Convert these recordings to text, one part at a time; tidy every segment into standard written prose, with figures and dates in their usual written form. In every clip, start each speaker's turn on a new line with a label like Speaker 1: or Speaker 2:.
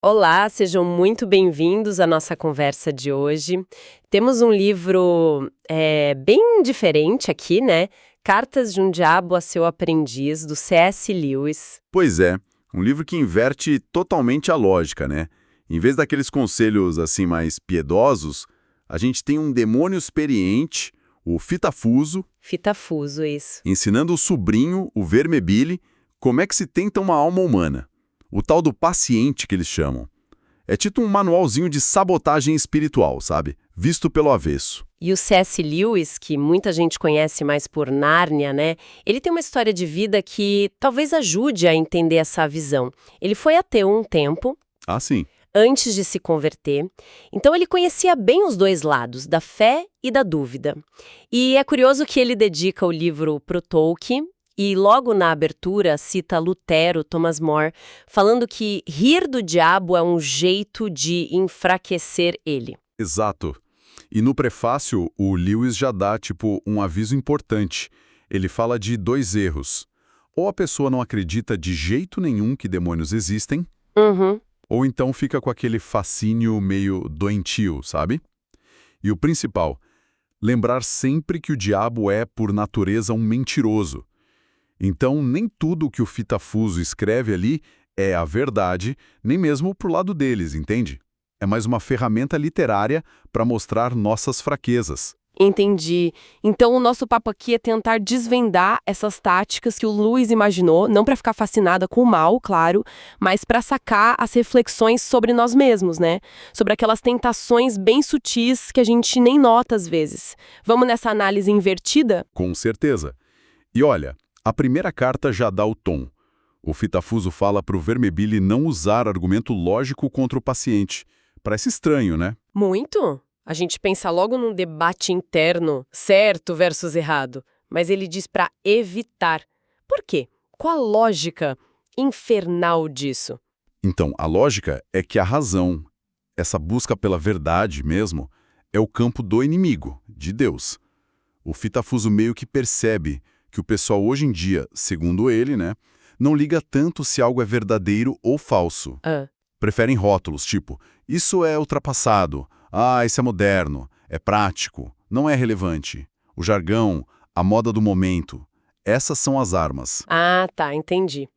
Speaker 1: Olá, sejam muito bem-vindos à nossa conversa de hoje. Temos um livro bem diferente aqui, né? Cartas de um Diabo a Seu Aprendiz, do C.S. Lewis.
Speaker 2: Pois é, um livro que inverte totalmente a lógica, né? Em vez daqueles conselhos assim mais piedosos, a gente tem um demônio experiente, o Fitafuso,
Speaker 1: Fitafuso, isso.
Speaker 2: ensinando o sobrinho, o Vermebile, como é que se tenta uma alma humana. O tal do paciente que eles chamam. É tipo um manualzinho de sabotagem espiritual, sabe? Visto pelo avesso.
Speaker 1: E o C.S. Lewis, que muita gente conhece mais por Nárnia, né? Ele tem uma história de vida que talvez ajude a entender essa visão. Ele foi ateu um tempo,
Speaker 2: Ah, sim.
Speaker 1: antes de se converter. Então ele conhecia bem os dois lados, da fé e da dúvida. E é curioso que ele dedica o livro pro Tolkien e logo na abertura cita Lutero, Thomas More, falando que rir do diabo é um jeito de enfraquecer ele.
Speaker 2: Exato. E no prefácio, o Lewis já dá, um aviso importante. Ele fala de dois erros. Ou a pessoa não acredita de jeito nenhum que demônios existem,
Speaker 1: Uhum.
Speaker 2: ou então fica com aquele fascínio meio doentio, sabe? E o principal, lembrar sempre que o diabo é, por natureza, um mentiroso. Então, nem tudo o que o Fitafuso escreve ali é a verdade, nem mesmo pro lado deles, entende? É mais uma ferramenta literária para mostrar nossas fraquezas.
Speaker 3: Entendi. Então, o nosso papo aqui é tentar desvendar essas táticas que o Lewis imaginou, não para ficar fascinada com o mal, claro, mas para sacar as reflexões sobre nós mesmos, né? Sobre aquelas tentações bem sutis que a gente nem nota às vezes. Vamos nessa análise invertida?
Speaker 2: Com certeza. E olha, a primeira carta já dá o tom. O Fitafuso fala para o Vermebile não usar argumento lógico contra o paciente. Parece estranho, né?
Speaker 1: Muito? A gente pensa logo num debate interno, certo versus errado, mas ele diz para evitar. Por quê? Qual a lógica infernal disso?
Speaker 2: Então, a lógica é que a razão, essa busca pela verdade mesmo, é o campo do inimigo, de Deus. O Fitafuso meio que percebe que o pessoal hoje em dia, segundo ele, né, não liga tanto se algo é verdadeiro ou falso.
Speaker 1: Ah,
Speaker 2: Preferem rótulos, tipo, isso é ultrapassado, isso é moderno, é prático, não é relevante. O jargão, a moda do momento, essas são as armas.
Speaker 1: tá, entendi.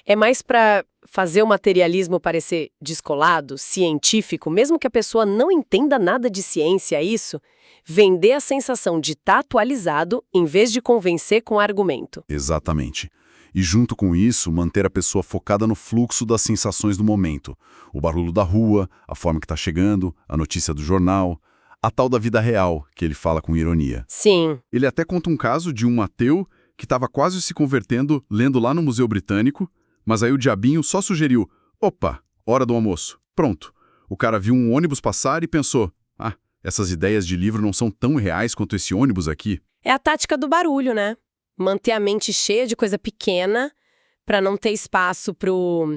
Speaker 1: É mais para fazer o materialismo parecer descolado, científico, mesmo que a pessoa não entenda nada de ciência, é isso? Vender a sensação de estar atualizado em vez de convencer com argumento.
Speaker 2: Exatamente. E junto com isso, manter a pessoa focada no fluxo das sensações do momento. O barulho da rua, a forma que está chegando, a notícia do jornal, a tal da vida real, que ele fala com ironia.
Speaker 1: Sim.
Speaker 2: Ele até conta um caso de um ateu que estava quase se convertendo lendo lá no Museu Britânico, mas aí o diabinho só sugeriu, opa, hora do almoço. Pronto. O cara viu um ônibus passar e pensou, essas ideias de livro não são tão reais quanto esse ônibus aqui.
Speaker 1: É a tática do barulho, né? Manter a mente cheia de coisa pequena para não ter espaço pro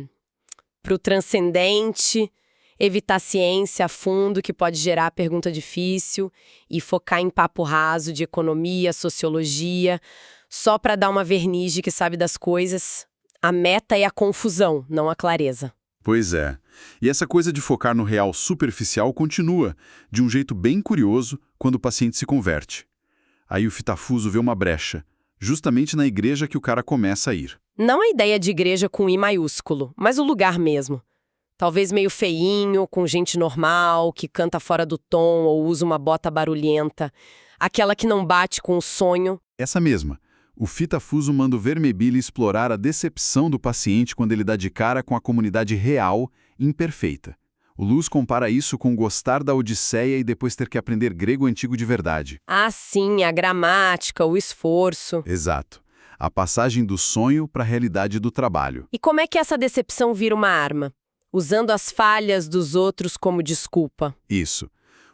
Speaker 1: transcendente, evitar ciência a fundo, que pode gerar pergunta difícil, e focar em papo raso de economia, sociologia, só para dar uma verniz que sabe das coisas. A meta é a confusão, não a clareza.
Speaker 2: Pois é. E essa coisa de focar no real superficial continua, de um jeito bem curioso, quando o paciente se converte. Aí o Fitafuso vê uma brecha, justamente na igreja que o cara começa a ir.
Speaker 1: Não a ideia de igreja com I maiúsculo, mas o lugar mesmo. Talvez meio feinho, com gente normal, que canta fora do tom ou usa uma bota barulhenta. Aquela que não bate com o sonho.
Speaker 2: Essa mesma. O Fitafuso manda o Vermebile explorar a decepção do paciente quando ele dá de cara com a comunidade real, imperfeita. O Luz compara isso com gostar da Odisseia e depois ter que aprender grego antigo de verdade.
Speaker 1: Ah, sim, a gramática, o esforço.
Speaker 2: Exato. A passagem do sonho para a realidade do trabalho.
Speaker 1: E como é que essa decepção vira uma arma? Usando as falhas dos outros como desculpa.
Speaker 2: Isso.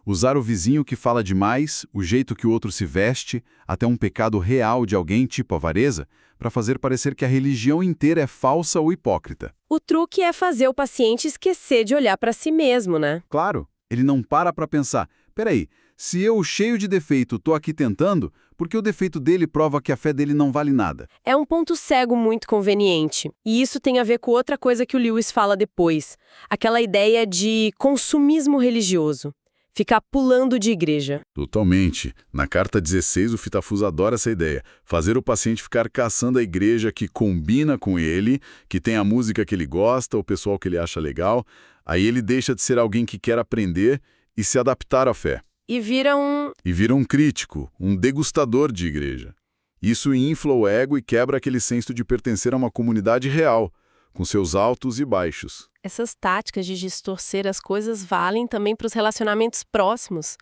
Speaker 2: Usar o vizinho que fala demais, o jeito que o outro se veste, até um pecado real de alguém, tipo avareza, para fazer parecer que a religião inteira é falsa ou hipócrita.
Speaker 1: O truque é fazer o paciente esquecer de olhar para si mesmo, né?
Speaker 2: Claro, ele não para pensar, peraí, se eu, cheio de defeito, tô aqui tentando, porque o defeito dele prova que a fé dele não vale nada.
Speaker 1: É um ponto cego muito conveniente. E isso tem a ver com outra coisa que o Lewis fala depois. Aquela ideia de consumismo religioso. Ficar pulando de igreja.
Speaker 2: Totalmente. Na carta 16, o Fitafuso adora essa ideia. Fazer o paciente ficar caçando a igreja que combina com ele, que tem a música que ele gosta, o pessoal que ele acha legal. Aí ele deixa de ser alguém que quer aprender e se adaptar à fé.
Speaker 1: E vira
Speaker 2: um crítico, um degustador de igreja. Isso infla o ego e quebra aquele senso de pertencer a uma comunidade real, com seus altos e baixos.
Speaker 3: Essas táticas de distorcer as coisas valem também para os relacionamentos próximos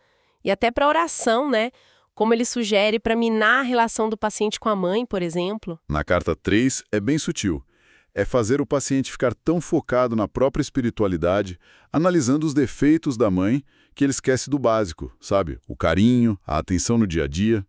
Speaker 3: e até para a oração, né? Como ele sugere para minar a relação do paciente com a mãe, por exemplo.
Speaker 2: Na carta 3, é bem sutil. É fazer o paciente ficar tão focado na própria espiritualidade, analisando os defeitos da mãe, que ele esquece do básico, sabe? O carinho, a atenção no dia a dia.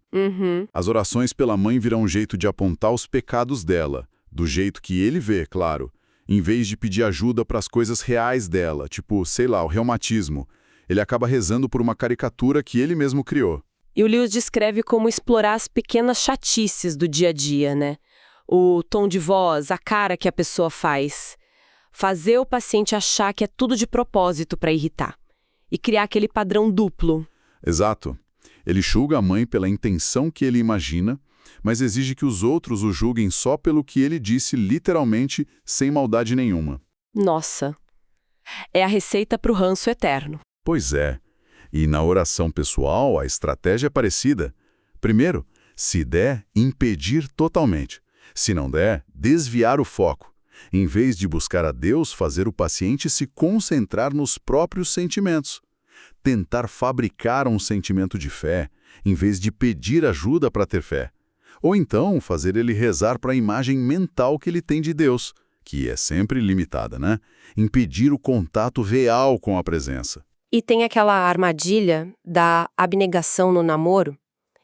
Speaker 2: As orações pela mãe viram um jeito de apontar os pecados dela, do jeito que ele vê, claro, em vez de pedir ajuda para as coisas reais dela, tipo, sei lá, o reumatismo. Ele acaba rezando por uma caricatura que ele mesmo criou.
Speaker 1: E o Lewis descreve como explorar as pequenas chatices do dia a dia, né? O tom de voz, a cara que a pessoa faz. Fazer o paciente achar que é tudo de propósito para irritar. E criar aquele padrão duplo.
Speaker 2: Exato. Ele julga a mãe pela intenção que ele imagina, mas exige que os outros o julguem só pelo que ele disse literalmente, sem maldade nenhuma.
Speaker 1: Nossa, é a receita para o ranço eterno.
Speaker 2: Pois é. E na oração pessoal, a estratégia é parecida. Primeiro, se der, impedir totalmente. Se não der, desviar o foco. Em vez de buscar a Deus, fazer o paciente se concentrar nos próprios sentimentos. Tentar fabricar um sentimento de fé, em vez de pedir ajuda para ter fé. Ou então, fazer ele rezar para a imagem mental que ele tem de Deus, que é sempre limitada, né? Impedir o contato real com a presença.
Speaker 1: E tem aquela armadilha da abnegação no namoro,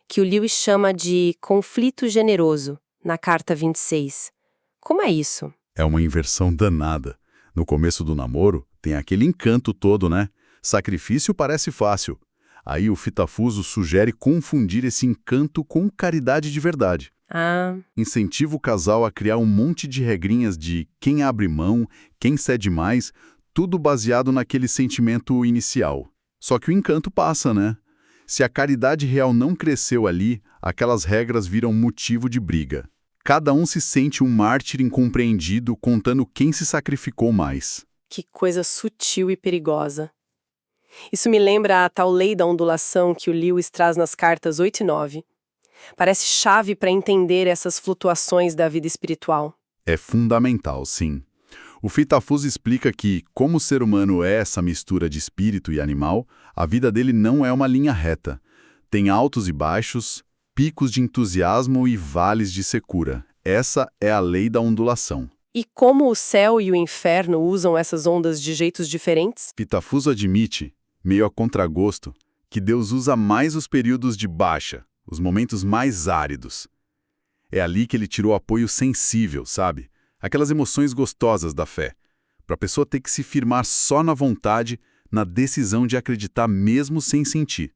Speaker 1: que o Lewis chama de conflito generoso, na carta 26. Como é isso?
Speaker 2: É uma inversão danada. No começo do namoro, tem aquele encanto todo, né? Sacrifício parece fácil. Aí o Fitafuso sugere confundir esse encanto com caridade de verdade. Incentiva o casal a criar um monte de regrinhas de quem abre mão, quem cede mais, tudo baseado naquele sentimento inicial. Só que o encanto passa, né? Se a caridade real não cresceu ali, aquelas regras viram motivo de briga. Cada um se sente um mártir incompreendido contando quem se sacrificou mais.
Speaker 1: Que coisa sutil e perigosa. Isso me lembra a tal lei da ondulação que o Lewis traz nas cartas 8 e 9. Parece chave para entender essas flutuações da vida espiritual.
Speaker 2: É fundamental, sim. O Fitafuso explica que, como o ser humano é essa mistura de espírito e animal, a vida dele não é uma linha reta. Tem altos e baixos, picos de entusiasmo e vales de secura. Essa é a lei da ondulação.
Speaker 1: E como o céu e o inferno usam essas ondas de jeitos diferentes?
Speaker 2: Fitafuso admite, meio a contragosto, que Deus usa mais os períodos de baixa, os momentos mais áridos. É ali que ele tirou apoio sensível, sabe? Aquelas emoções gostosas da fé, para a pessoa ter que se firmar só na vontade, na decisão de acreditar mesmo sem sentir.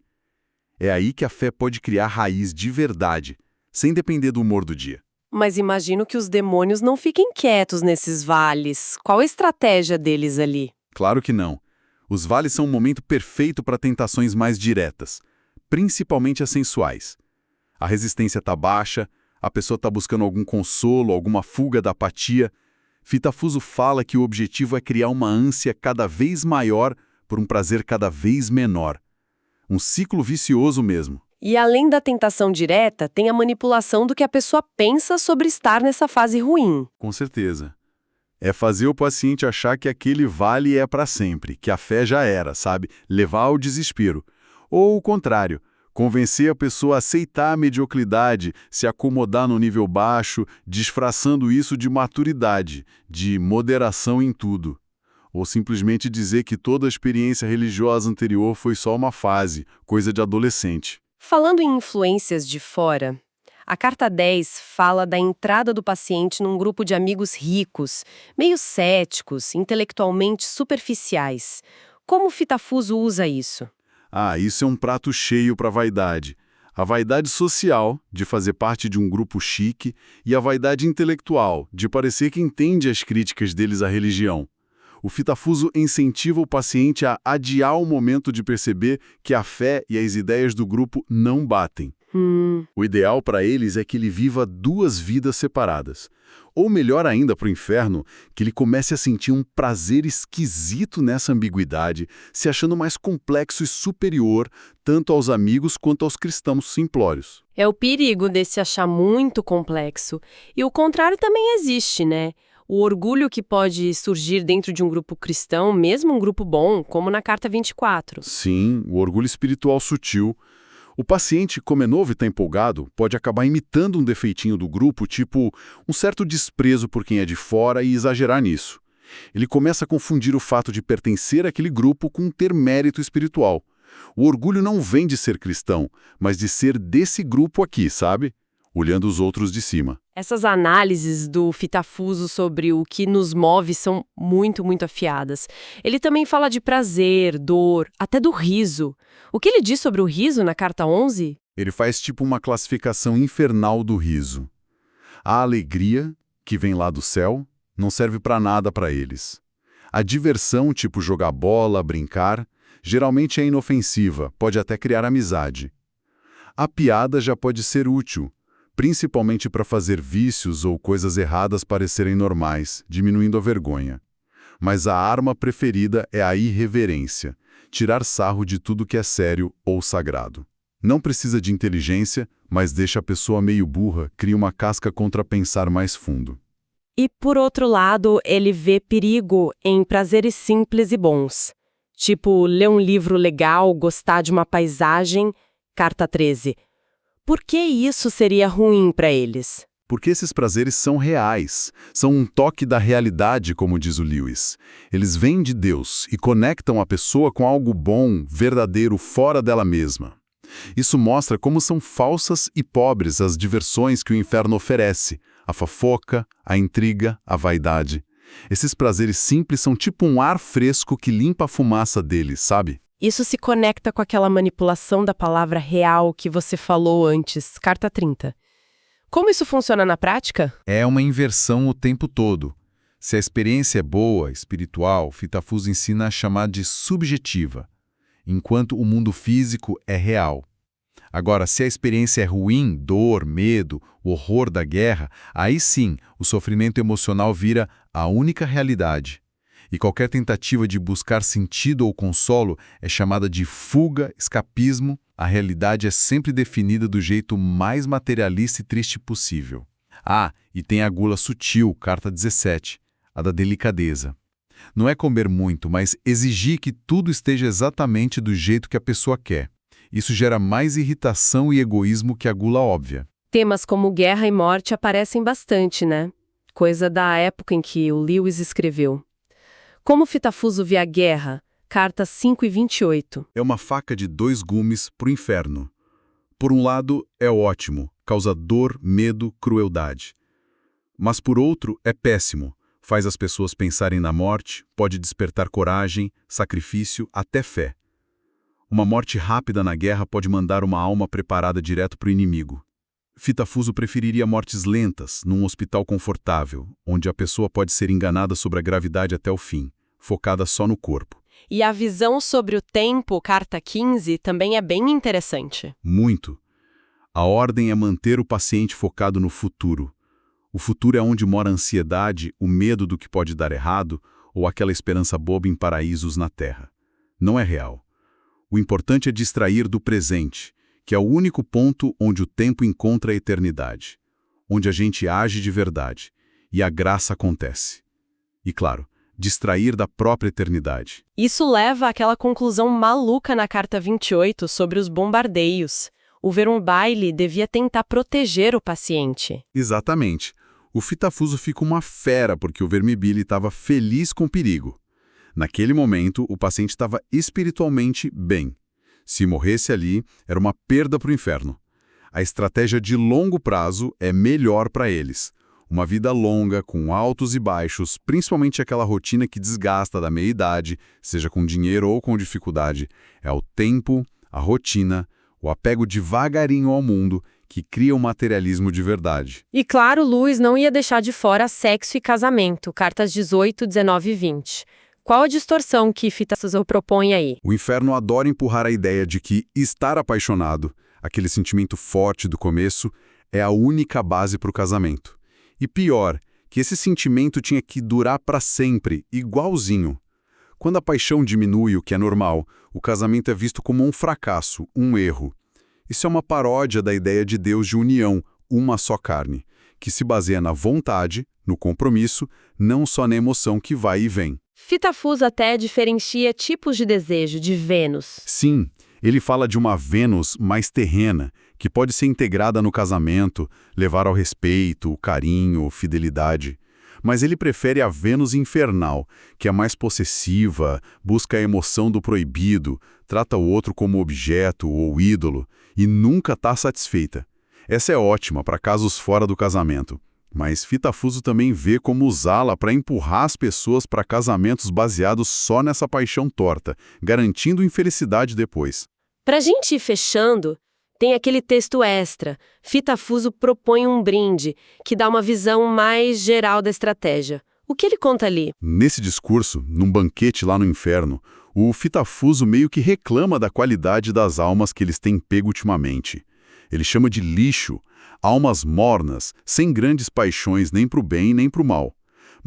Speaker 2: É aí que a fé pode criar raiz de verdade, sem depender do humor do dia.
Speaker 1: Mas imagino que os demônios não fiquem quietos nesses vales. Qual a estratégia deles ali?
Speaker 2: Claro que não. Os vales são um momento perfeito para tentações mais diretas, principalmente as sensuais. A resistência está baixa, a pessoa está buscando algum consolo, alguma fuga da apatia. Fitafuso fala que o objetivo é criar uma ânsia cada vez maior por um prazer cada vez menor. Um ciclo vicioso mesmo.
Speaker 1: E além da tentação direta, tem a manipulação do que a pessoa pensa sobre estar nessa fase ruim.
Speaker 2: Com certeza. É fazer o paciente achar que aquele vale é para sempre, que a fé já era, sabe? Levar ao desespero. Ou o contrário, convencer a pessoa a aceitar a mediocridade, se acomodar no nível baixo, disfarçando isso de maturidade, de moderação em tudo. Ou simplesmente dizer que toda a experiência religiosa anterior foi só uma fase, coisa de adolescente.
Speaker 1: Falando em influências de fora, a carta 10 fala da entrada do paciente num grupo de amigos ricos, meio céticos, intelectualmente superficiais. Como o Fitafuso usa isso?
Speaker 2: Isso é um prato cheio para a vaidade. A vaidade social, de fazer parte de um grupo chique, e a vaidade intelectual, de parecer que entende as críticas deles à religião. O fitafuso incentiva o paciente a adiar o momento de perceber que a fé e as ideias do grupo não batem. O ideal para eles é que ele viva duas vidas separadas. Ou melhor ainda para o inferno, que ele comece a sentir um prazer esquisito nessa ambiguidade, se achando mais complexo e superior tanto aos amigos quanto aos cristãos simplórios.
Speaker 1: É o perigo desse achar muito complexo. E o contrário também existe, né? O orgulho que pode surgir dentro de um grupo cristão, mesmo um grupo bom, como na Carta 24.
Speaker 2: Sim, o orgulho espiritual sutil. O paciente, como é novo e está empolgado, pode acabar imitando um defeitinho do grupo, tipo um certo desprezo por quem é de fora e exagerar nisso. Ele começa a confundir o fato de pertencer àquele grupo com ter mérito espiritual. O orgulho não vem de ser cristão, mas de ser desse grupo aqui, sabe? Olhando os outros de cima.
Speaker 1: Essas análises do fitafuso sobre o que nos move são muito, muito afiadas. Ele também fala de prazer, dor, até do riso. O que ele diz sobre o riso na Carta 11?
Speaker 2: Ele faz tipo uma classificação infernal do riso. A alegria, que vem lá do céu, não serve para nada para eles. A diversão, tipo jogar bola, brincar, geralmente é inofensiva, pode até criar amizade. A piada já pode ser útil, principalmente para fazer vícios ou coisas erradas parecerem normais, diminuindo a vergonha. Mas a arma preferida é a irreverência, tirar sarro de tudo que é sério ou sagrado. Não precisa de inteligência, mas deixa a pessoa meio burra, cria uma casca contra pensar mais fundo.
Speaker 1: E, por outro lado, ele vê perigo em prazeres simples e bons. Tipo, ler um livro legal, gostar de uma paisagem, Carta 13. Por que isso seria ruim para eles?
Speaker 2: Porque esses prazeres são reais, são um toque da realidade, como diz o Lewis. Eles vêm de Deus e conectam a pessoa com algo bom, verdadeiro, fora dela mesma. Isso mostra como são falsas e pobres as diversões que o inferno oferece, a fofoca, a intriga, a vaidade. Esses prazeres simples são tipo um ar fresco que limpa a fumaça deles, sabe?
Speaker 1: Isso se conecta com aquela manipulação da palavra real que você falou antes, Carta 30. Como isso funciona na prática?
Speaker 4: É uma inversão o tempo todo. Se a experiência é boa, espiritual, Fitafuso ensina a chamar de subjetiva, enquanto o mundo físico é real. Agora, se a experiência é ruim, dor, medo, horror da guerra, aí sim, o sofrimento emocional vira a única realidade. E qualquer tentativa de buscar sentido ou consolo é chamada de fuga, escapismo. A realidade é sempre definida do jeito mais materialista e triste possível. Ah, e tem a gula sutil, Carta 17, a da delicadeza. Não é comer muito, mas exigir que tudo esteja exatamente do jeito que a pessoa quer. Isso gera mais irritação e egoísmo que a gula óbvia.
Speaker 1: Temas como guerra e morte aparecem bastante, né? Coisa da época em que o Lewis escreveu. Como Fitafuso vê a guerra? Carta 5 e 28.
Speaker 2: É uma faca de dois gumes pro inferno. Por um lado, é ótimo, causa dor, medo, crueldade. Mas por outro, é péssimo, faz as pessoas pensarem na morte, pode despertar coragem, sacrifício, até fé. Uma morte rápida na guerra pode mandar uma alma preparada direto pro inimigo. Fitafuso preferiria mortes lentas, num hospital confortável, onde a pessoa pode ser enganada sobre a gravidade até o fim, focada só no corpo.
Speaker 1: E a visão sobre o tempo, Carta 15, também é bem interessante.
Speaker 2: Muito. A ordem é manter o paciente focado no futuro. O futuro é onde mora a ansiedade, o medo do que pode dar errado, ou aquela esperança boba em paraísos na Terra. Não é real. O importante é distrair do presente, que é o único ponto onde o tempo encontra a eternidade, onde a gente age de verdade, e a graça acontece. E claro, distrair da própria eternidade.
Speaker 1: Isso leva àquela conclusão maluca na Carta 28 sobre os bombardeios. O Verumbaile devia tentar proteger o paciente.
Speaker 2: Exatamente. O Fitafuso fica uma fera porque o Vermibile estava feliz com o perigo. Naquele momento, o paciente estava espiritualmente bem. Se morresse ali, era uma perda para o inferno. A estratégia de longo prazo é melhor para eles. Uma vida longa, com altos e baixos, principalmente aquela rotina que desgasta da meia-idade, seja com dinheiro ou com dificuldade, é o tempo, a rotina, o apego devagarinho ao mundo que cria o materialismo de verdade.
Speaker 1: E claro, Lewis não ia deixar de fora sexo e casamento, cartas 18, 19 e 20. Qual a distorção que Fita Fuso propõe aí?
Speaker 2: O inferno adora empurrar a ideia de que estar apaixonado, aquele sentimento forte do começo, é a única base para o casamento. E pior, que esse sentimento tinha que durar para sempre, igualzinho. Quando a paixão diminui, o que é normal, o casamento é visto como um fracasso, um erro. Isso é uma paródia da ideia de Deus de união, uma só carne, que se baseia na vontade, no compromisso, não só na emoção que vai e vem.
Speaker 1: Fita Fuso até diferencia tipos de desejo de Vênus.
Speaker 2: Sim, ele fala de uma Vênus mais terrena, que pode ser integrada no casamento, levar ao respeito, carinho, fidelidade. Mas ele prefere a Vênus infernal, que é mais possessiva, busca a emoção do proibido, trata o outro como objeto ou ídolo e nunca está satisfeita. Essa é ótima para casos fora do casamento, mas Fita Fuso também vê como usá-la para empurrar as pessoas para casamentos baseados só nessa paixão torta, garantindo infelicidade depois.
Speaker 1: Pra gente ir fechando, tem aquele texto extra. Fita Fuso propõe um brinde, que dá uma visão mais geral da estratégia. O que ele conta ali?
Speaker 2: Nesse discurso, num banquete lá no inferno, o Fita Fuso meio que reclama da qualidade das almas que eles têm pego ultimamente. Ele chama de lixo, almas mornas, sem grandes paixões nem para o bem nem para o mal.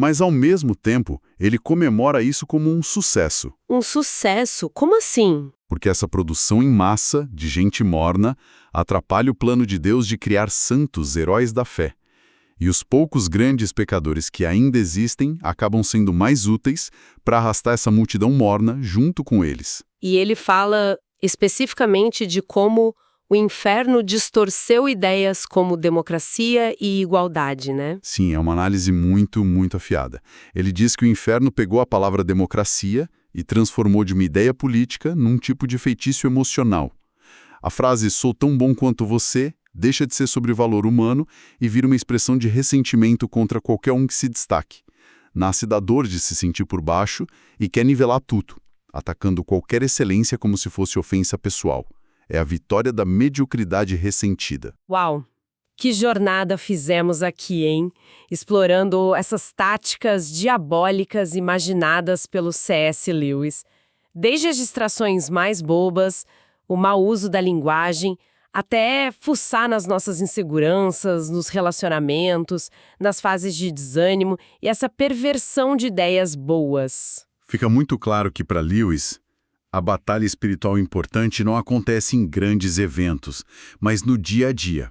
Speaker 2: Mas, ao mesmo tempo, ele comemora isso como um sucesso.
Speaker 1: Um sucesso? Como assim?
Speaker 2: Porque essa produção em massa, de gente morna, atrapalha o plano de Deus de criar santos, heróis da fé. E os poucos grandes pecadores que ainda existem acabam sendo mais úteis para arrastar essa multidão morna junto com eles.
Speaker 1: E ele fala especificamente de como o inferno distorceu ideias como democracia e igualdade, né?
Speaker 2: Sim, é uma análise muito, muito afiada. Ele diz que o inferno pegou a palavra democracia e transformou de uma ideia política num tipo de feitiço emocional. A frase "sou tão bom quanto você" deixa de ser sobre valor humano e vira uma expressão de ressentimento contra qualquer um que se destaque. Nasce da dor de se sentir por baixo e quer nivelar tudo, atacando qualquer excelência como se fosse ofensa pessoal. É a vitória da mediocridade ressentida.
Speaker 1: Uau! Que jornada fizemos aqui, hein? Explorando essas táticas diabólicas imaginadas pelo C.S. Lewis. Desde as distrações mais bobas, o mau uso da linguagem, até fuçar nas nossas inseguranças, nos relacionamentos, nas fases de desânimo e essa perversão de ideias boas.
Speaker 2: Fica muito claro que, para Lewis, a batalha espiritual importante não acontece em grandes eventos, mas no dia a dia.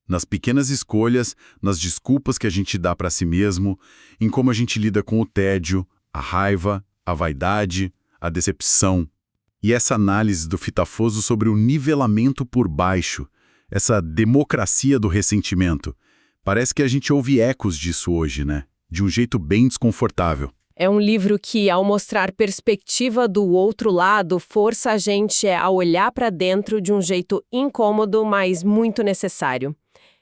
Speaker 2: Nas pequenas escolhas, nas desculpas que a gente dá para si mesmo, em como a gente lida com o tédio, a raiva, a vaidade, a decepção. E essa análise do Fita Fuso sobre o nivelamento por baixo, essa democracia do ressentimento, parece que a gente ouve ecos disso hoje, né? De um jeito bem desconfortável.
Speaker 1: É um livro que, ao mostrar perspectiva do outro lado, força a gente a olhar para dentro de um jeito incômodo, mas muito necessário.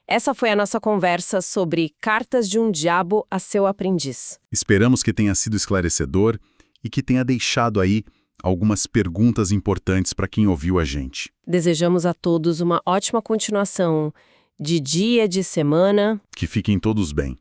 Speaker 1: Essa foi a nossa conversa sobre Cartas de um Diabo a Seu Aprendiz.
Speaker 2: Esperamos que tenha sido esclarecedor e que tenha deixado aí algumas perguntas importantes para quem ouviu a gente.
Speaker 1: Desejamos a todos uma ótima continuação de dia, de semana.
Speaker 2: Que fiquem todos bem.